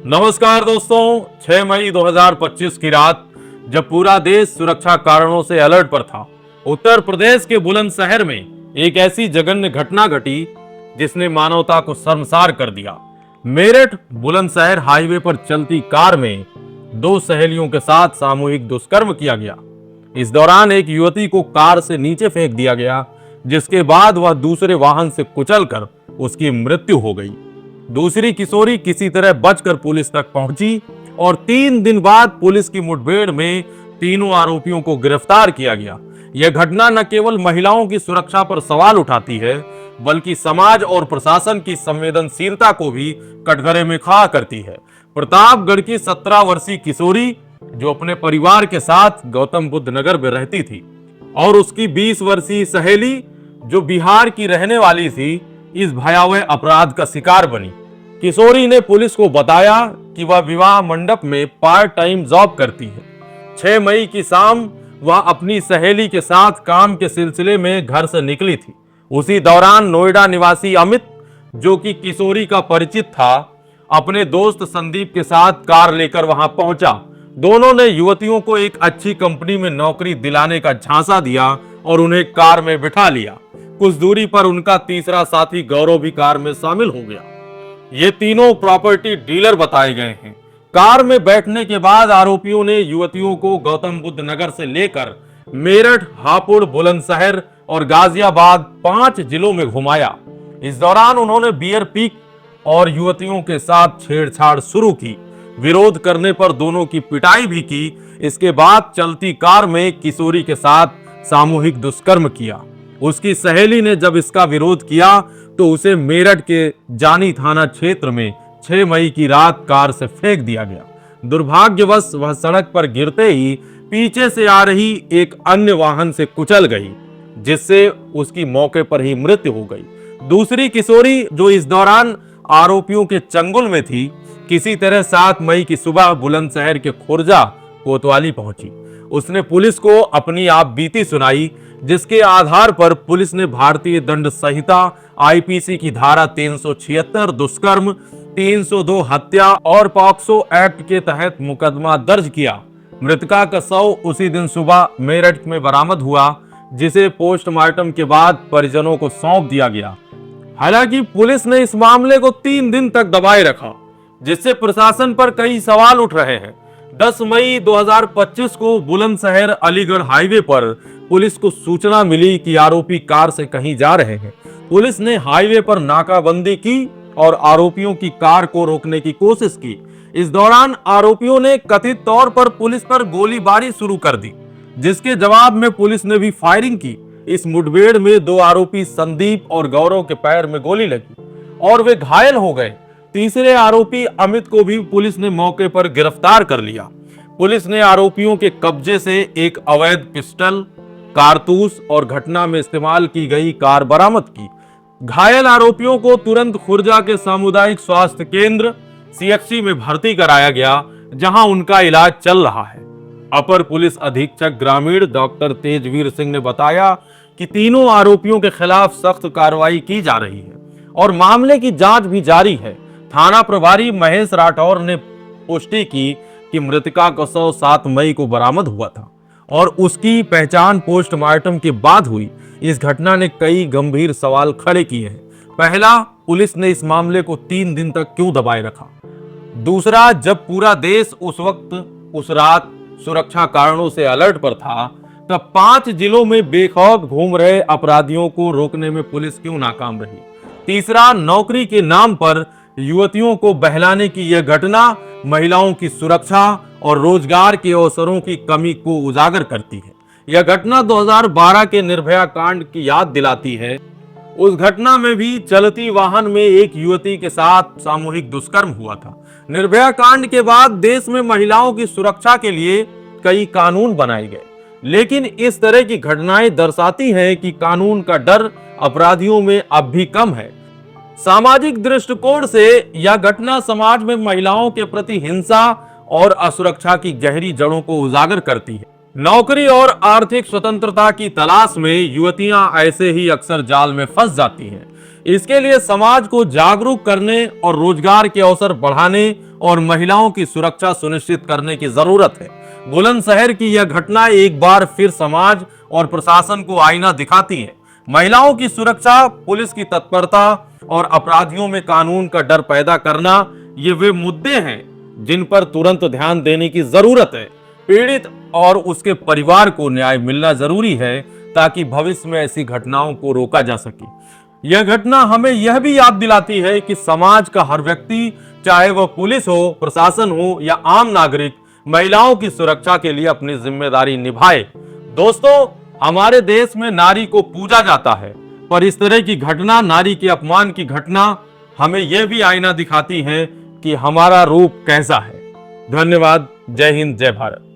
नमस्कार दोस्तों, 6 मई 2025 की रात जब पूरा देश सुरक्षा कारणों से अलर्ट पर था, उत्तर प्रदेश के बुलंदशहर में एक ऐसी जघन्य घटना घटी जिसने मानवता को शर्मसार कर दिया। मेरठ बुलंदशहर हाईवे पर चलती कार में दो सहेलियों के साथ सामूहिक दुष्कर्म किया गया। इस दौरान एक युवती को कार से नीचे फेंक दिया गया, जिसके बाद वह दूसरे वाहन से कुचलकर उसकी मृत्यु हो गई। दूसरी किशोरी किसी तरह बचकर पुलिस तक पहुंची और 3 दिन बाद पुलिस की मुठभेड़ में तीनों आरोपियों को गिरफ्तार किया गया। यह घटना न केवल महिलाओं की सुरक्षा पर सवाल उठाती है, बल्कि समाज और प्रशासन की संवेदनशीलता को भी कटघरे में खड़ा करती है। प्रतापगढ़ की 17 वर्षीय किशोरी जो अपने परिवार के साथ गौतम बुद्ध नगर में रहती थी और उसकी 20 वर्षीय सहेली जो बिहार की रहने वाली थी, इस भयावह अपराध का शिकार बनी। किशोरी ने पुलिस को बताया कि वह विवाह मंडप में पार्ट टाइम जॉब करती है। 6 मई की शाम वह अपनी सहेली के साथ काम के सिलसिले में घर से निकली थी। उसी दौरान नोएडा निवासी अमित, जो कि किशोरी का परिचित था, अपने दोस्त संदीप के साथ कार लेकर वहां पहुंचा। दोनों ने युवतियों को एक अच्छी कंपनी में नौकरी दिलाने का झांसा दिया और उन्हें कार में बिठा लिया। कुछ दूरी पर उनका तीसरा साथी गौरव भी कार में शामिल हो गया। ये तीनों प्रॉपर्टी डीलर बताए गए हैं। कार में बैठने के बाद आरोपियों ने युवतियों को गौतम बुद्ध नगर से लेकर मेरठ, हापुड़, बुलंदशहर और गाजियाबाद 5 जिलों में घुमाया। इस दौरान उन्होंने बियर पी और युवतियों के साथ छेड़छाड़ शुरू की। विरोध करने पर दोनों की पिटाई भी की। इसके बाद चलती कार में किशोरी के साथ सामूहिक दुष्कर्म किया। उसकी सहेली ने जब इसका विरोध किया तो उसे मेरठ के जानी थाना क्षेत्र में 6 मई की रात कार से फेंक दिया गया। दुर्भाग्यवश वह सड़क पर गिरते ही पीछे से आ रही एक अन्य वाहन से कुचल गई, जिससे उसकी मौके पर ही मृत्यु हो गई। दूसरी किशोरी जो इस दौरान आरोपियों के चंगुल में थी, किसी तरह 7 मई की सुबह बुलंदशहर के खुर्जा कोतवाली पहुंची। उसने पुलिस को अपनी आप बीती सुनाई, जिसके आधार पर पुलिस ने भारतीय दंड संहिता आईपीसी की धारा 376 दुष्कर्म, 302 हत्या और पॉक्सो एक्ट के तहत मुकदमा दर्ज किया। मृतका का शव उसी दिन सुबह मेरठ में बरामद हुआ, जिसे पोस्टमार्टम के बाद परिजनों को सौंप दिया गया। हालांकि पुलिस ने इस मामले को 3 दिन तक दबाए रखा, जिससे प्रशासन पर कई सवाल उठ रहे हैं। 10 मई 2025 को बुलंदशहर अलीगढ़ हाईवे पर पुलिस को सूचना मिली कि आरोपी कार से कहीं जा रहे हैं। पुलिस ने हाईवे पर नाकाबंदी की और आरोपियों की कार को रोकने की कोशिश की। इस दौरान आरोपियों ने कथित तौर पर पुलिस पर गोलीबारी शुरू कर दी, जिसके जवाब में पुलिस ने भी फायरिंग की। इस मुठभेड़ में 2 आरोपी संदीप और गौरव के पैर में गोली लगी और वे घायल हो गए। तीसरे आरोपी अमित को भी पुलिस ने मौके पर गिरफ्तार कर लिया। पुलिस ने आरोपियों के कब्जे से एक अवैध पिस्टल, कारतूस और घटना में इस्तेमाल की गई कार बरामद की। घायल आरोपियों को तुरंत खुर्जा के सामुदायिक स्वास्थ्य केंद्र सीएचसी में भर्ती कराया गया, जहां उनका इलाज चल रहा है। अपर पुलिस अधीक्षक ग्रामीण डॉक्टर तेजवीर सिंह ने बताया कि तीनों आरोपियों के खिलाफ सख्त कार्रवाई की जा रही है और मामले की जांच भी जारी है। थाना प्रभारी महेश राठौर ने पुष्टि की कि मृतका का शव 7 मई को बरामद हुआ था और उसकी पहचान पोस्टमार्टम के बाद हुई। इस घटना ने कई गंभीर सवाल खड़े किए हैं। पहला, पुलिस ने इस मामले को 3 दिन तक क्यों दबाए रखा? दूसरा, जब पूरा देश उस वक्त उस रात सुरक्षा कारणों से अलर्ट पर था, तब 5 जिलों में बेखौफ घूम रहे अपराधियों को रोकने में पुलिस क्यों नाकाम रही? तीसरा, नौकरी के नाम पर युवतियों को बहलाने की यह घटना महिलाओं की सुरक्षा और रोजगार के अवसरों की कमी को उजागर करती है। यह घटना 2012 के निर्भया कांड की याद दिलाती है। उस घटना में भी चलती वाहन में एक युवती के साथ सामूहिक दुष्कर्म हुआ था। निर्भया कांड के बाद देश में महिलाओं की सुरक्षा के लिए कई कानून बनाए गए, लेकिन इस तरह की घटनाएं दर्शाती हैं कि कानून का डर अपराधियों में अब भी कम है। सामाजिक दृष्टिकोण से यह घटना समाज में महिलाओं के प्रति हिंसा और असुरक्षा की गहरी जड़ों को उजागर करती है। नौकरी और आर्थिक स्वतंत्रता की तलाश में युवतियां ऐसे ही अक्सर जाल में फंस जाती हैं। इसके लिए समाज को जागरूक करने और रोजगार के अवसर बढ़ाने और महिलाओं की सुरक्षा सुनिश्चित करने की जरूरत है। बुलंदशहर की यह घटना एक बार फिर समाज और प्रशासन को आईना दिखाती है। महिलाओं की सुरक्षा, पुलिस की तत्परता और अपराधियों में कानून का डर पैदा करना, ये वे मुद्दे हैं जिन पर तुरंत ध्यान देने की जरूरत है। पीड़ित और उसके परिवार को न्याय मिलना जरूरी है ताकि भविष्य में ऐसी घटनाओं को रोका जा सके। यह घटना हमें यह भी याद दिलाती है कि समाज का हर व्यक्ति, चाहे वह पुलिस हो, प्रशासन हो या आम नागरिक, महिलाओं की सुरक्षा के लिए अपनी जिम्मेदारी निभाए। दोस्तों, हमारे देश में नारी को पूजा जाता है, पर इस तरह की घटना, नारी के अपमान की घटना, हमें यह भी आईना दिखाती है कि हमारा रूप कैसा है। धन्यवाद। जय हिंद, जय भारत।